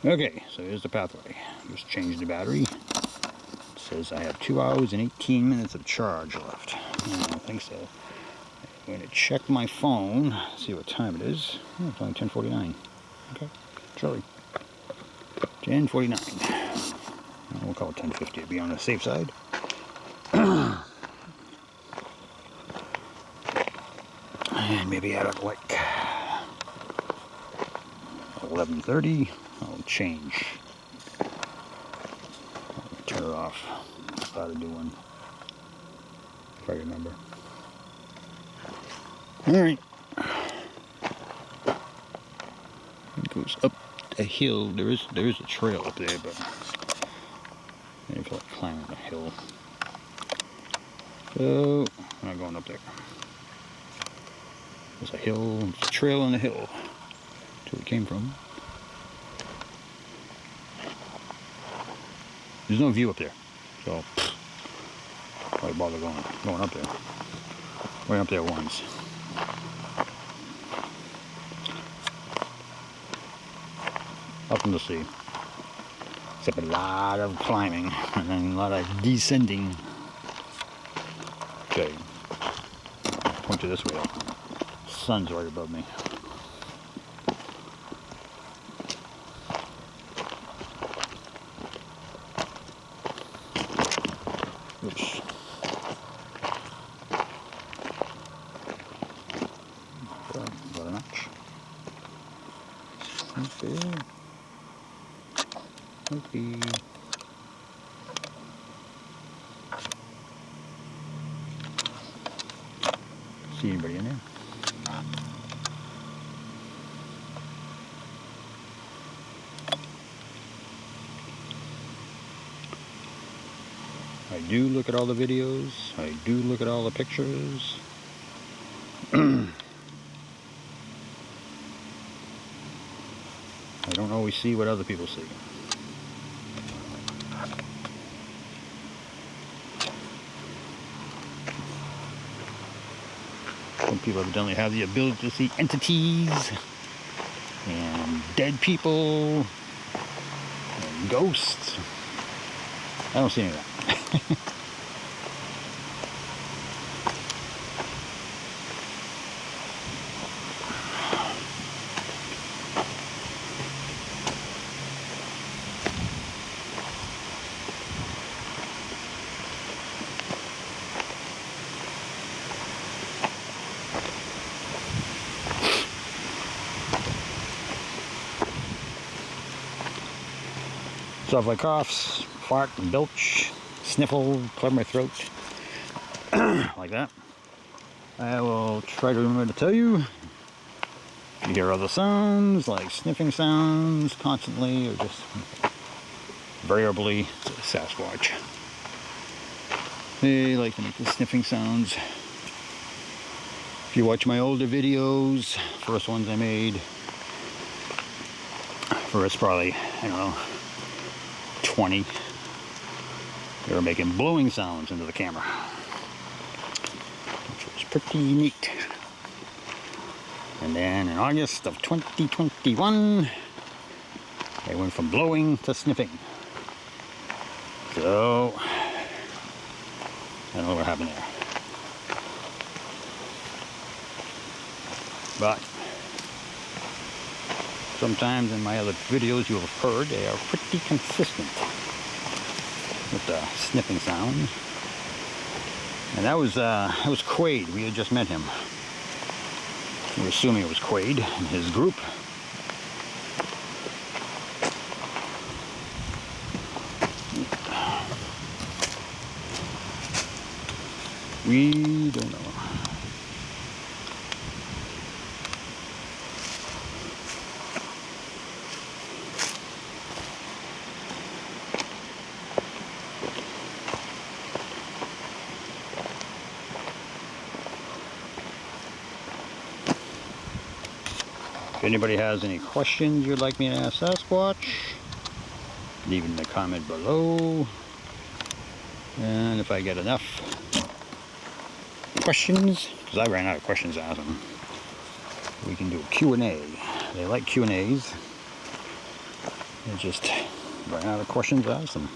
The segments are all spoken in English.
Okay, so here's the pathway. Just changed the battery. It says I have 2 hours and 18 minutes of charge left. I don't think so. I'm going to check my phone, see what time it is. Oh, it's only 10:49. Okay, Charlie. 10:49. We'll call it 10:50 to be on the safe side. And maybe at like 11:30, I'll change. I'll turn it off. How to do one, if I remember. Alright. It goes up a hill. There is a trail up there, but I didn't feel like climbing the hill. So I'm not going up there. There's a hill, there's a trail on the hill. That's where it came from. There's no view up there, so why bother going up there? Went up there once. Nothing to see, except a lot of climbing and then a lot of descending. Okay, point to this way. Sun's right above me. Oops. Got a notch. Okay. Okay. See anybody in there? I do look at all the videos. I do look at all the pictures. I don't always see what other people see. Some people evidently have the ability to see entities and dead people and ghosts. I don't see any of that. So if I cough, fart, and belch, sniffle, clear my throat, like that, I will try to remember to tell you. If you hear other sounds, like sniffing sounds constantly, or just variably, it's a Sasquatch. They like to make the sniffing sounds. If you watch my older videos, first ones I made, first probably, I don't know, 20, they were making blowing sounds into the camera, which was pretty neat. And then in August of 2021, I went from blowing to sniffing. So, I don't know what happened there. But, sometimes in my other videos you have heard, they are pretty consistent with the sniffing sound. And that was Quaid. We had just met him. We're assuming it was Quaid and his group. We don't know. If anybody has any questions you'd like me to ask Sasquatch, leave it in the comment below. And if I get enough questions, because I ran out of questions to ask them, we can do a Q&A. They like Q&As. And just run out of questions to ask them.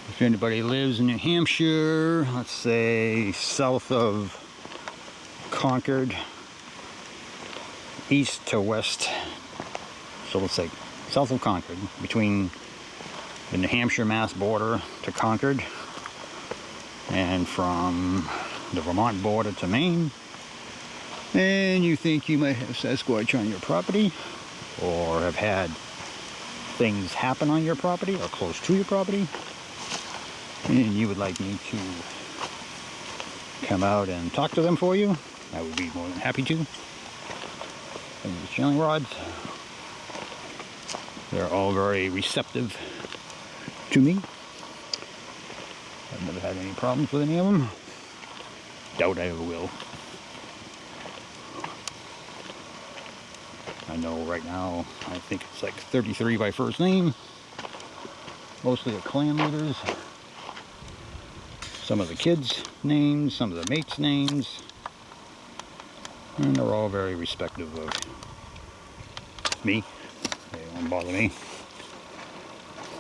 If anybody lives in New Hampshire, let's say south of Concord, east to west, so let's say south of Concord, between the New Hampshire-Mass border to Concord, and from the Vermont border to Maine, and you think you might have Sasquatch on your property, or have had things happen on your property or close to your property, and you would like me to come out and talk to them for you, I would be more than happy to. And these channeling rods, they're all very receptive to me. I've never had any problems with any of them. Doubt I ever will. I know right now, I think it's like 33 by first name. Mostly the clan leaders. Some of the kids' names, some of the mates' names. And they're all very respectful of me. They don't bother me.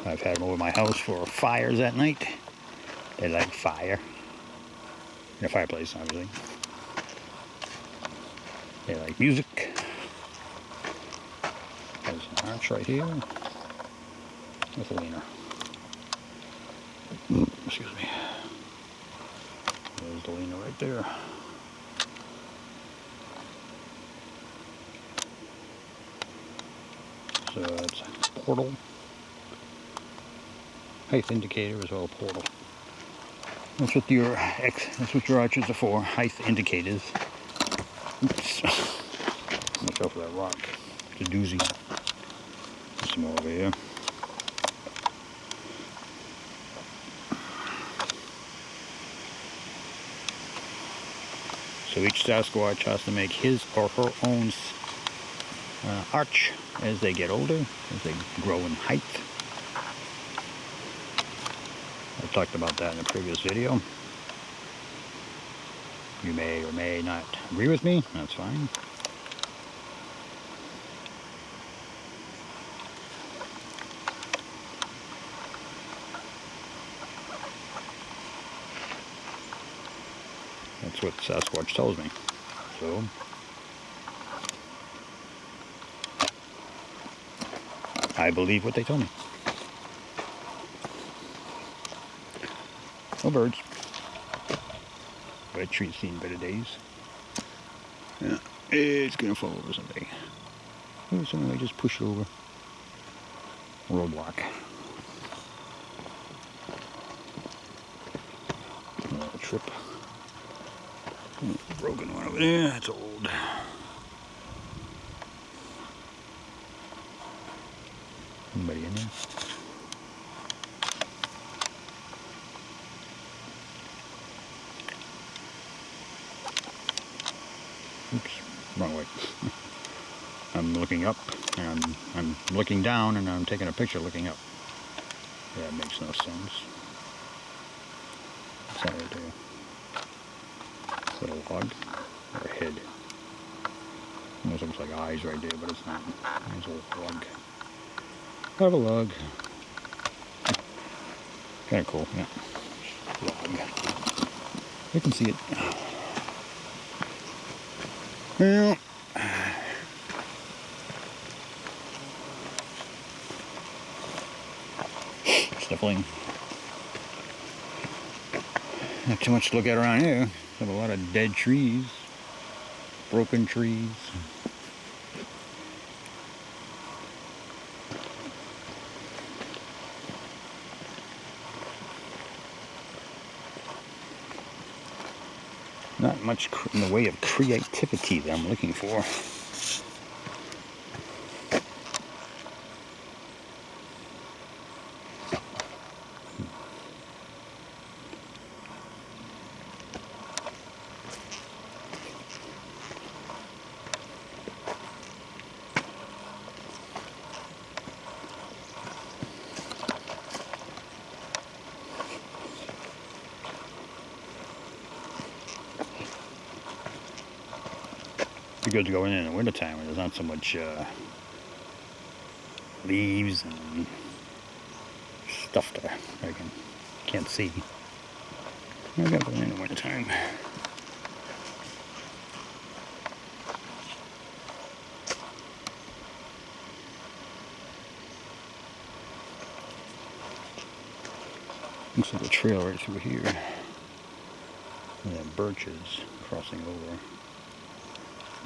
I've had them over my house for fires at night. They like fire. In a fireplace, obviously. They like music. There's an arch right here with a leaner. Excuse me. There's the leaner right there. So it's a portal. Height indicator as well, portal. That's what your arches are for, height indicators. Oops. Watch out for that rock. It's a doozy. There's some more over here. So each Sasquatch has to make his or her own arch as they get older, as they grow in height. I talked about that in a previous video. You may or may not agree with me, that's fine. That's what Sasquatch tells me. So, I believe what they tell me. No birds. Red tree's seen better days. Yeah, it's gonna fall over someday. Oh, somebody might just push it over. Roadblock. Trip. Broken one over there. That's old. Anybody in there? Oops, wrong way. I'm looking up, and I'm looking down, and I'm taking a picture looking up. That makes no sense. What's that right there? Is that a log or a head? Almost looks like eyes right there, but it's not. It's a log. I have a log. Kind of cool, yeah. Log. You can see it. Well, sniffling. Not too much to look at around here. Have a lot of dead trees, broken trees. Not much in the way of creativity that I'm looking for. Be good to go in the wintertime when there's not so much leaves and stuff that I can't see. I gotta go in the wintertime. Looks like a trail right through here. And then birches crossing over.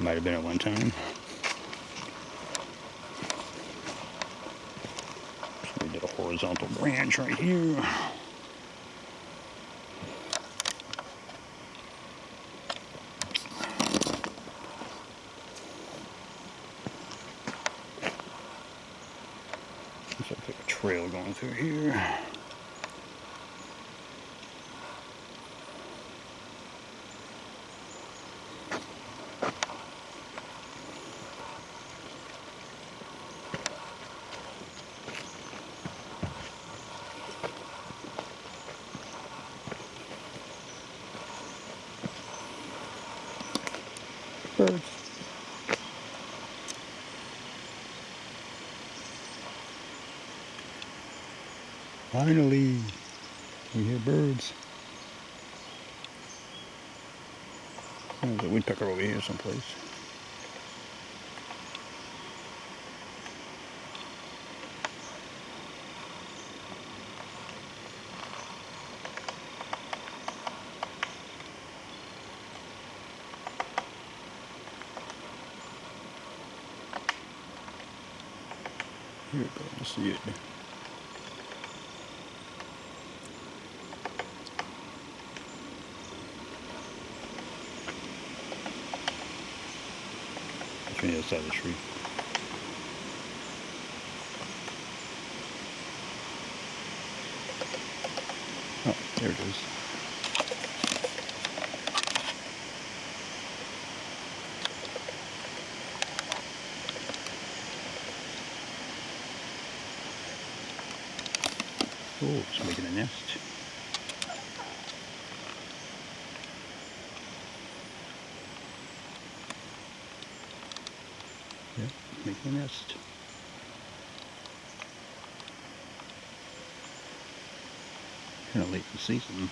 Might have been at one time. So we did a horizontal branch right here. Looks like a trail going through here. Birds. Finally, we hear birds. There's a woodpecker over here someplace. Here we go, let's see it. It's on the other side of the tree. Oh, there it is. Oh, it's making a nest. Yep, making a nest. Kind of late in the season,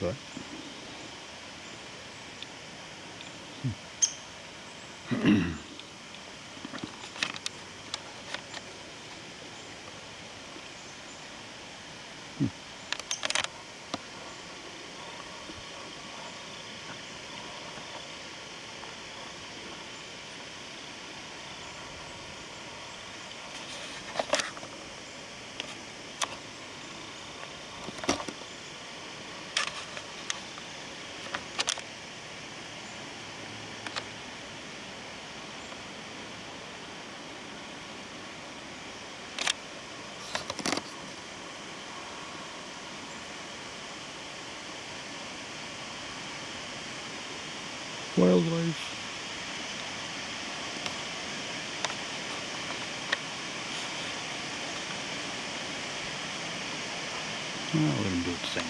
but wildlife. Well, let him do its thing.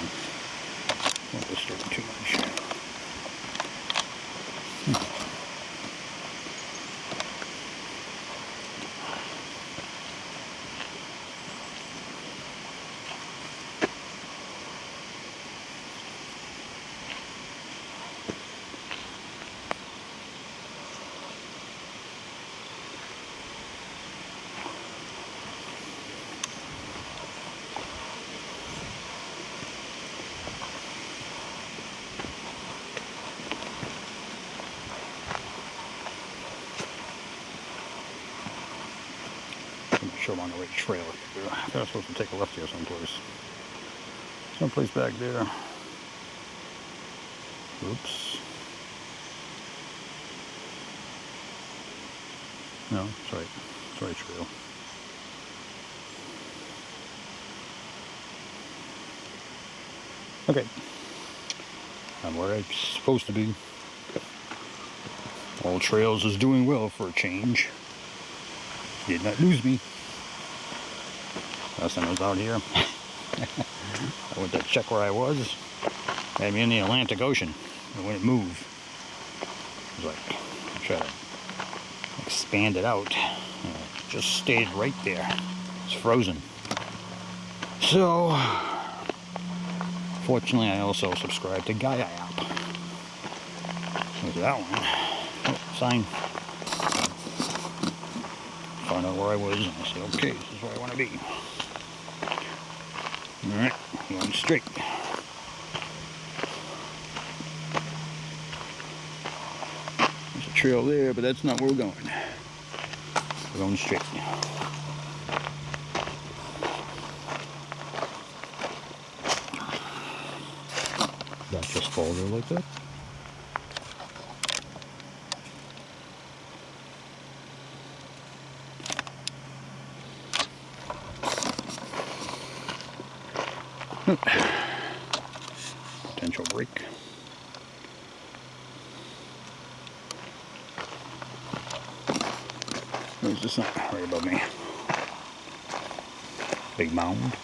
Won't disturb him too much. I'm sure I'm on the right trail here. I thought I was supposed to take a left here someplace. Someplace back there. Oops. No, it's right. It's the right trail. Okay. I'm where I'm supposed to be. All trails is doing well for a change. Did not lose me. Last time I was out here, I went to check where I was. Had me in the Atlantic Ocean. I wouldn't move. was like, try to expand it out. And it just stayed right there. It's frozen. So, fortunately, I also subscribed to Gaia app. Look at that one. Oh, sign. Found out where I was, and I said, okay, this is where I want to be. Alright, going straight. There's a trail there, but that's not where we're going. We're going straight. That just fall there like that? Potential break. There's just something right above me. Big mound.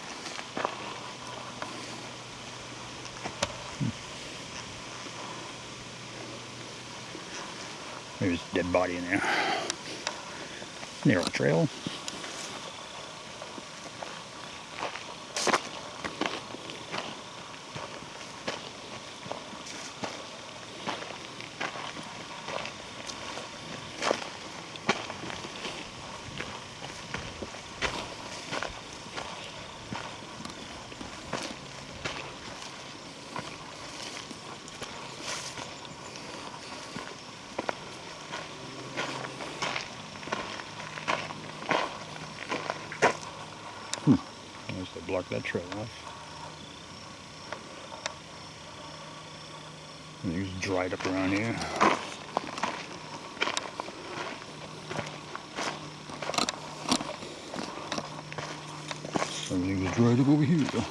There's a dead body in there. Narrow trail. Unless they block that trail off. And it's dried up around here. Everything's dried up over here.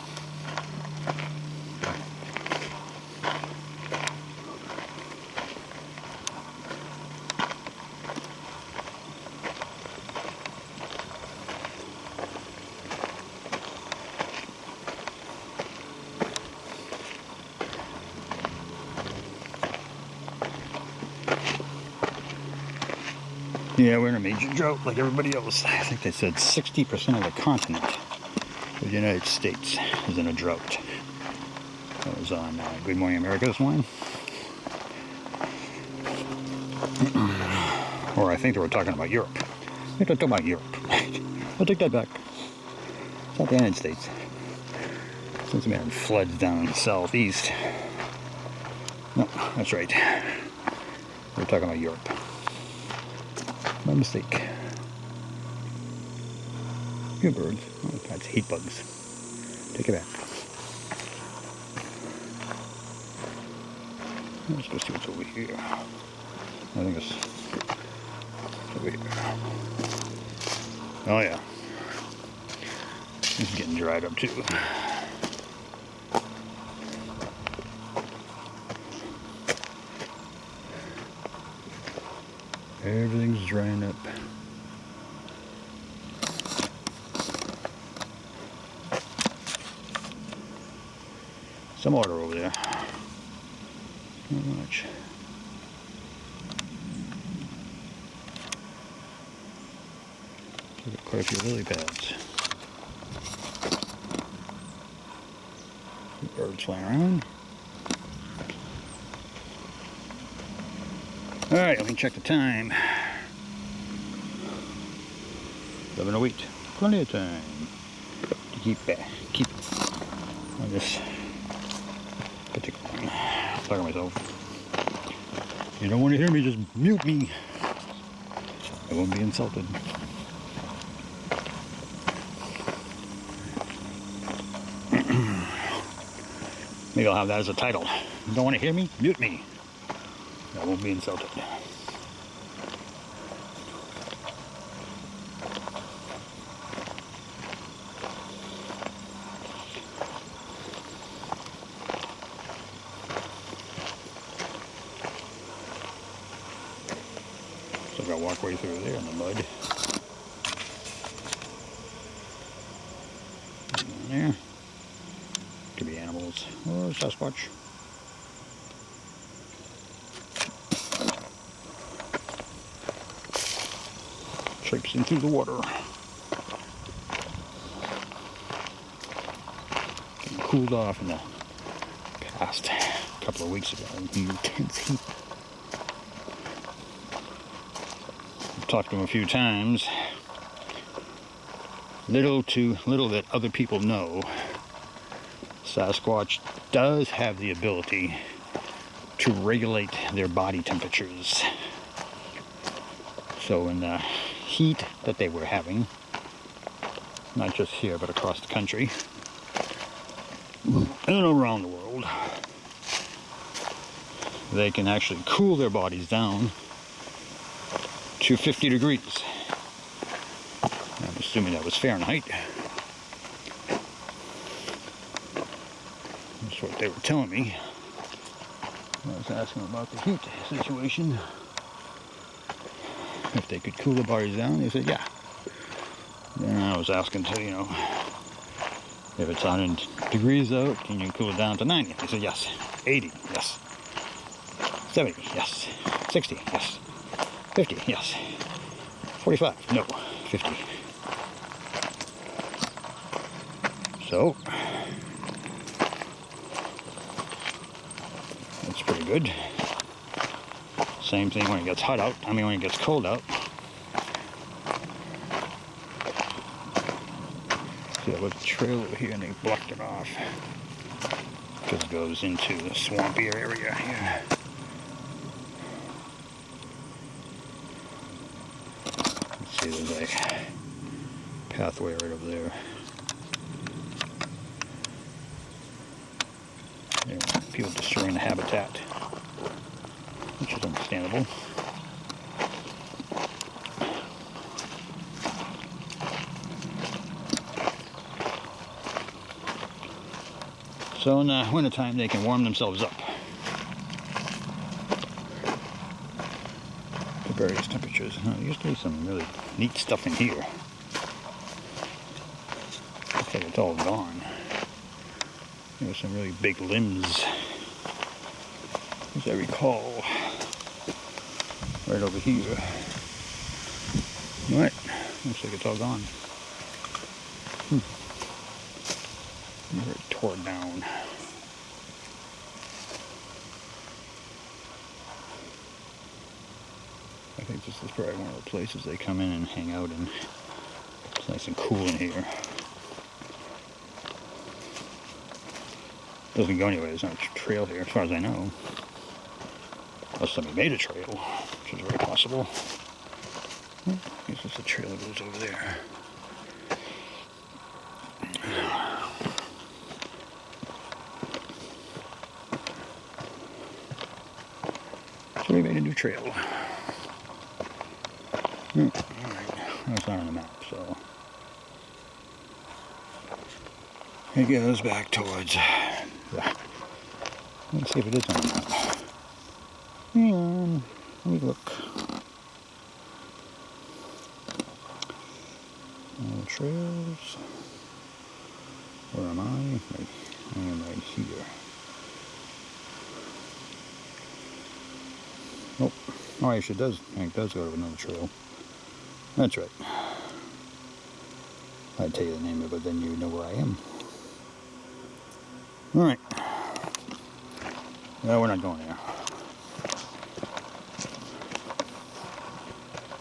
Yeah, we're in a major drought like everybody else. I think they said 60% of the continent of the United States is in a drought. That was on Good Morning America this morning. Or I think they were talking about Europe. They're talking about Europe. I'll take that back. It's not the United States. Since we had floods down in the southeast. No, that's right. We're talking about Europe. My mistake. Good birds. Oh, that's heat bugs. Take it back. Let's go see what's over here. I think it's over here. Oh yeah. This is getting dried up too. Everything's drying up. Some water over there. Not much. Look at quite a few lily pads. Birds flying around. Alright, let me check the time. 11:08. Plenty of time to keep on this particular one. I'm talking to myself. You don't want to hear me, just mute me. I won't be insulted. Maybe I'll have that as a title. You don't want to hear me? Mute me. I won't be insulted. So I've got to walk way through there in the mud. There. Could be animals or Sasquatch. traipsing through the water. Getting cooled off in the past couple of weeks ago. Intense heat. I've talked to him a few times. Little that other people know, Sasquatch does have the ability to regulate their body temperatures. So in the heat that they were having, not just here but across the country and around the world, they can actually cool their bodies down to 50 degrees. I'm assuming that was Fahrenheit. That's what they were telling me. I was asking about the heat situation. If they could cool the bodies down, they said yeah. Then I was asking to, if it's 100 degrees out, can you cool it down to 90? They said yes. 80, yes. 70, yes. 60, yes. 50, yes. 45, no. 50. So, that's pretty good. Same thing when it gets hot out. When it gets cold out. See, there was a trail over here and they blocked it off. Because it goes into the swampy area here. Let's see, there's a pathway right over there. People destroying the habitat, which is understandable. So in the wintertime they can warm themselves up to various temperatures. Now, there used to be some really neat stuff in here. Looks like it's all gone. There were some really big limbs, as I recall, right over here. What? Looks like it's all gone. Very torn down. I think this is probably one of the places they come in and hang out in. It's nice and cool in here. Doesn't go anywhere. There's no trail here, as far as I know. Unless somebody made a trail, which is very possible. I guess there's a trail that goes over there. So we made a new trail. Alright, that's not on the map, so it goes back towards. Let's see if it is on the map. And let me look. Trails. Where am I? I am right here. Nope. Oh, actually, it does go to another trail. That's right. I'd tell you the name of it, then you would know where I am. Alright. No, we're not going there.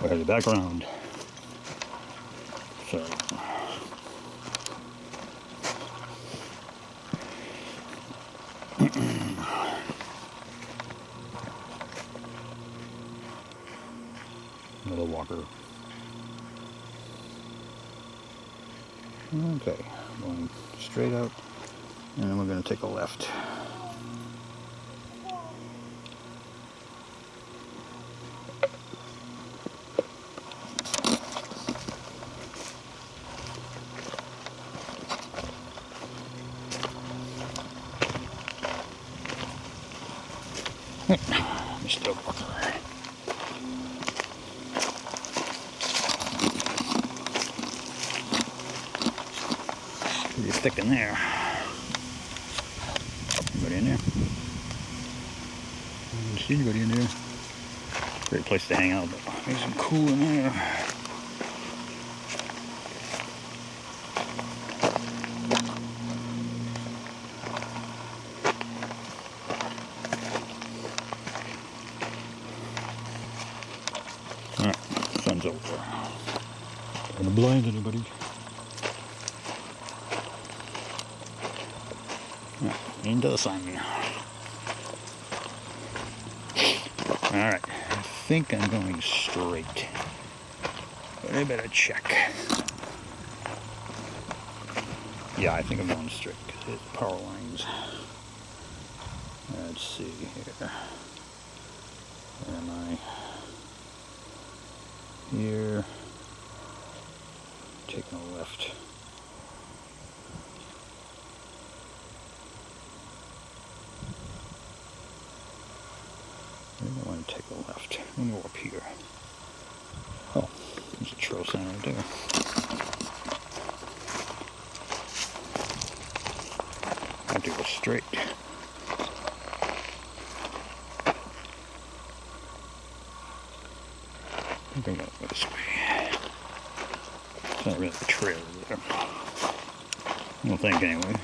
We're headed back around. So. Little walker. Okay, going straight out, and then we're going to take a left. Mr. Walker. Pretty thick in there. Anybody in there? I don't see anybody in there. Great place to hang out, but nice and cool in there. signs over. Don't want to blind anybody. Right, into the sun. Alright, I think I'm going straight. But I better check. Yeah, I think I'm going straight because there's the power lines. Let's see here. Where am I? Here. Taking a left. I want to take a left. I'm going to go up here. Oh, there's a trail sign right there. I have to go straight. I think I'm going to go this way. It's not really a trail there. I don't think anyway.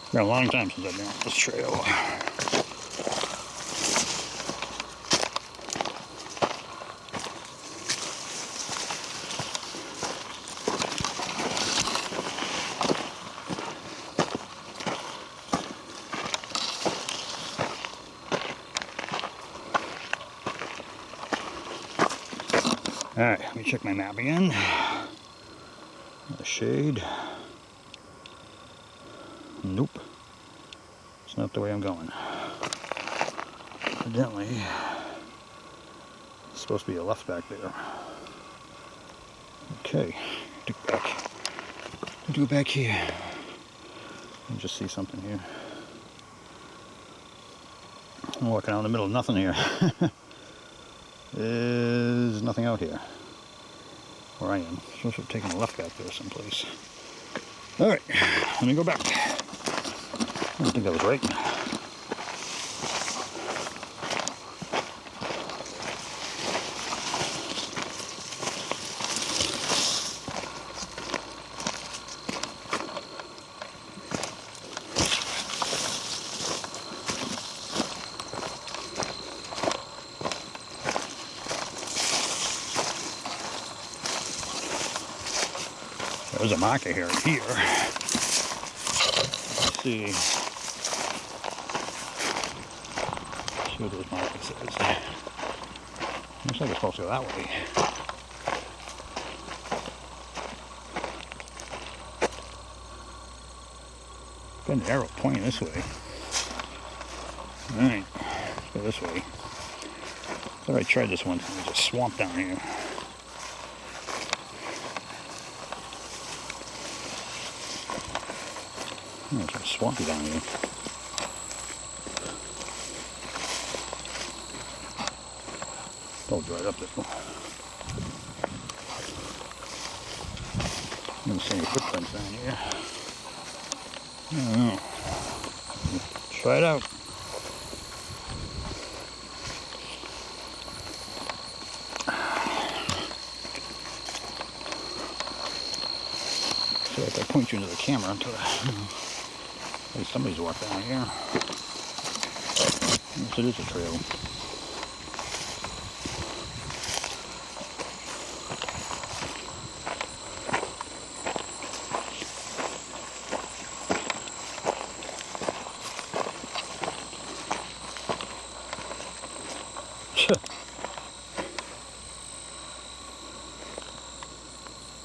It's been a long time since I've been on this trail. Alright, let me check my map again. The shade. Nope. It's not the way I'm going. Evidently, it's supposed to be a left back there. Okay, do it back here. Let me just see something here. I'm walking out in the middle of nothing here. There's nothing out here where I am. Supposed to have taken a left back there someplace. Alright, let me go back. I don't think that was right. There's a marker here. Let's see. See what those markers says. Looks like it's supposed to go that way. Got an arrow pointing this way. Alright, let's go this way. I thought I tried this once and there's a swamp down here. Oh, it's a swampy down here. Oh, right up there. I don't see any footprints down here. I don't know. Try it out. So if I point you into the camera until hey, somebody's walked down here. Yes, it is a trail.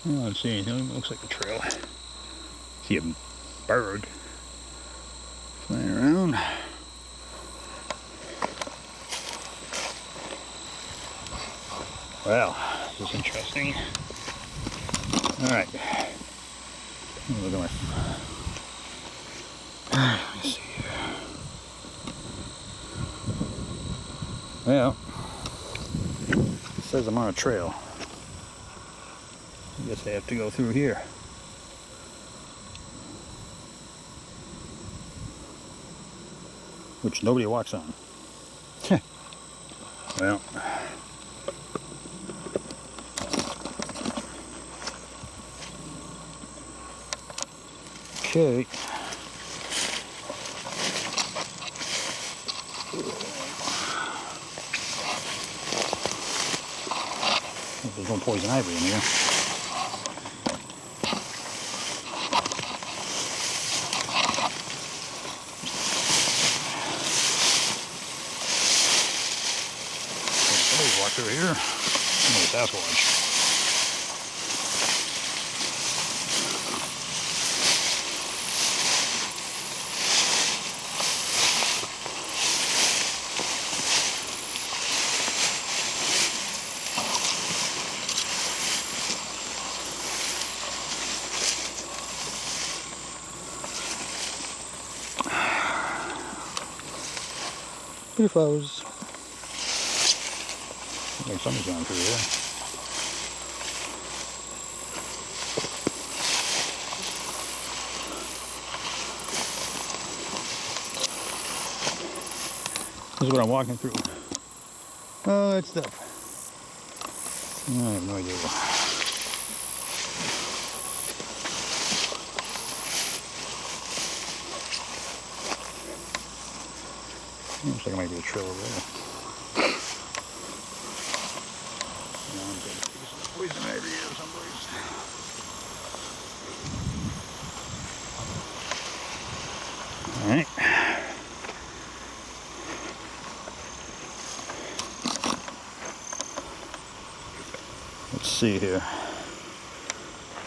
I don't see anything. It looks like a trail. See a bird flying around. Well, this is interesting. Alright. Look at my... Let me see here. Well, it says I'm on a trail. I guess I have to go through here. Which nobody walks on. Well, okay. There's no poison ivy in here. Somebody's walked through here. Oh, Sasquatch. Pretty flowers. I think somebody's going through here. This is what I'm walking through. Oh, that stuff. I have no idea. Looks like it might be a trail over there. Poison ivy here someplace. Alright. Let's see here. It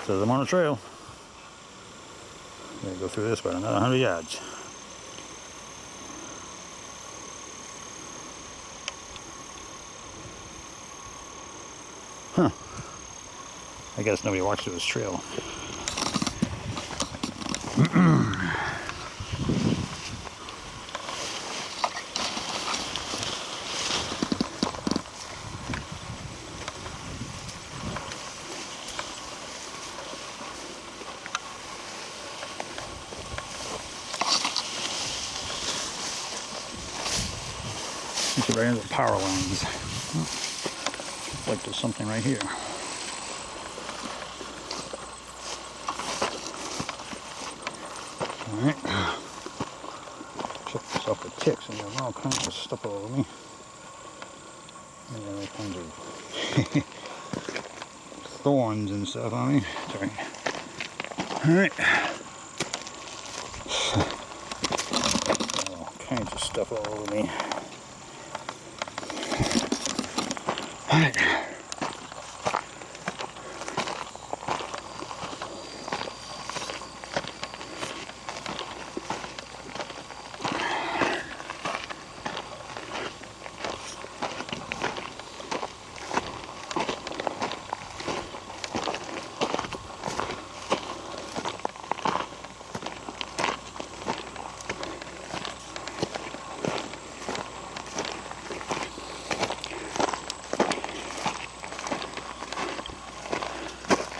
says I'm on a trail. I'm gonna go through this about another 100 yards. Huh. I guess nobody walks through this trail. It's right under the power lines. Looks like there's something right here. Alright. Check this off the ticks, and there's all kinds of stuff all over me. And all kinds of thorns and stuff on me. Sorry. Alright. All kinds of stuff all over me. Alright.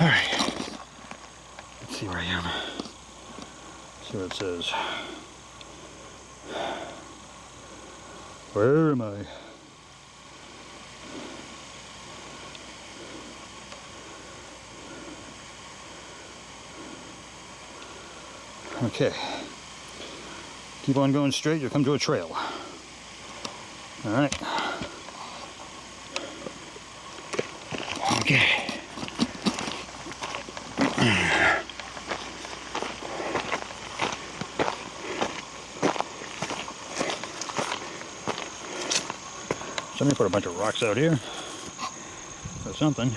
Alright, let's see where I am. See what it says. Where am I? Okay. Keep on going straight, you'll come to a trail. Alright. Okay. Somebody put a bunch of rocks out here or something.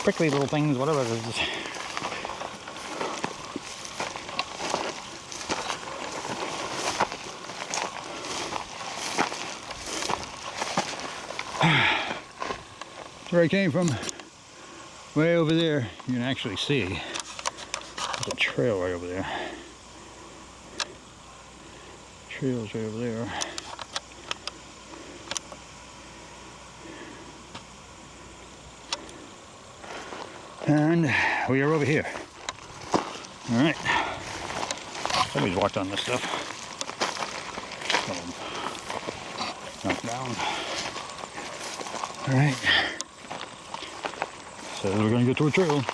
Prickly little things, whatever it is. That's where I came from. Way over there, you can actually see there's a trail right over there. Trail's right over there. And we are over here. Alright. Somebody's walked on this stuff. Knocked down. Alright. So we're going to get to a trail.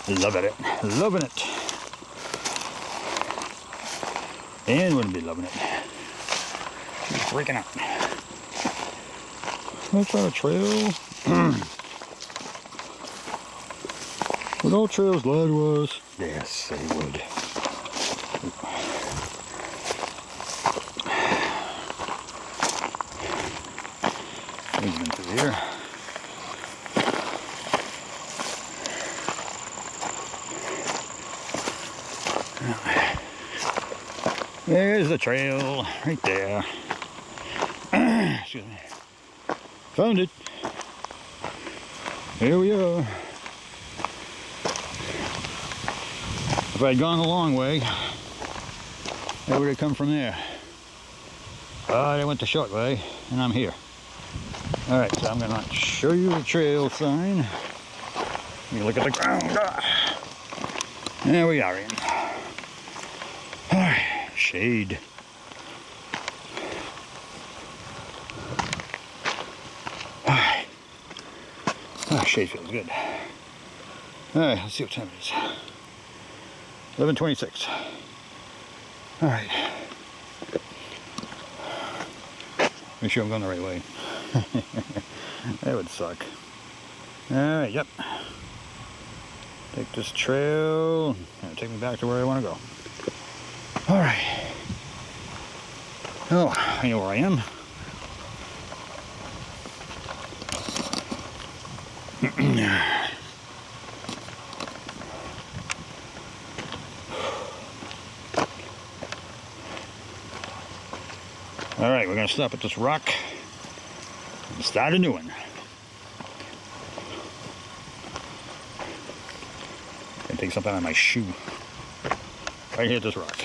Loving it. Loving it. And wouldn't be loving it. She's freaking out. That's not a trail. Would all trails lie to us? Yes, they would. He's been through here. There's the trail, right there. Excuse me. Found it. Here we are. If I'd gone the long way, I would have come from there. But I went the short way, and I'm here. Alright, so I'm going to show you the trail sign. You look at the ground. There we are in. Alright, shade. Alright. Oh, shade feels good. Alright, let's see what time it is. 11:26. Alright. Make sure I'm going the right way. That would suck. Alright, yep. Take this trail and take me back to where I want to go. Alright. Oh, I know where I am. Alright, we're going to stop at this rock and start a new one. Gonna take something out of my shoe. Right here at this rock.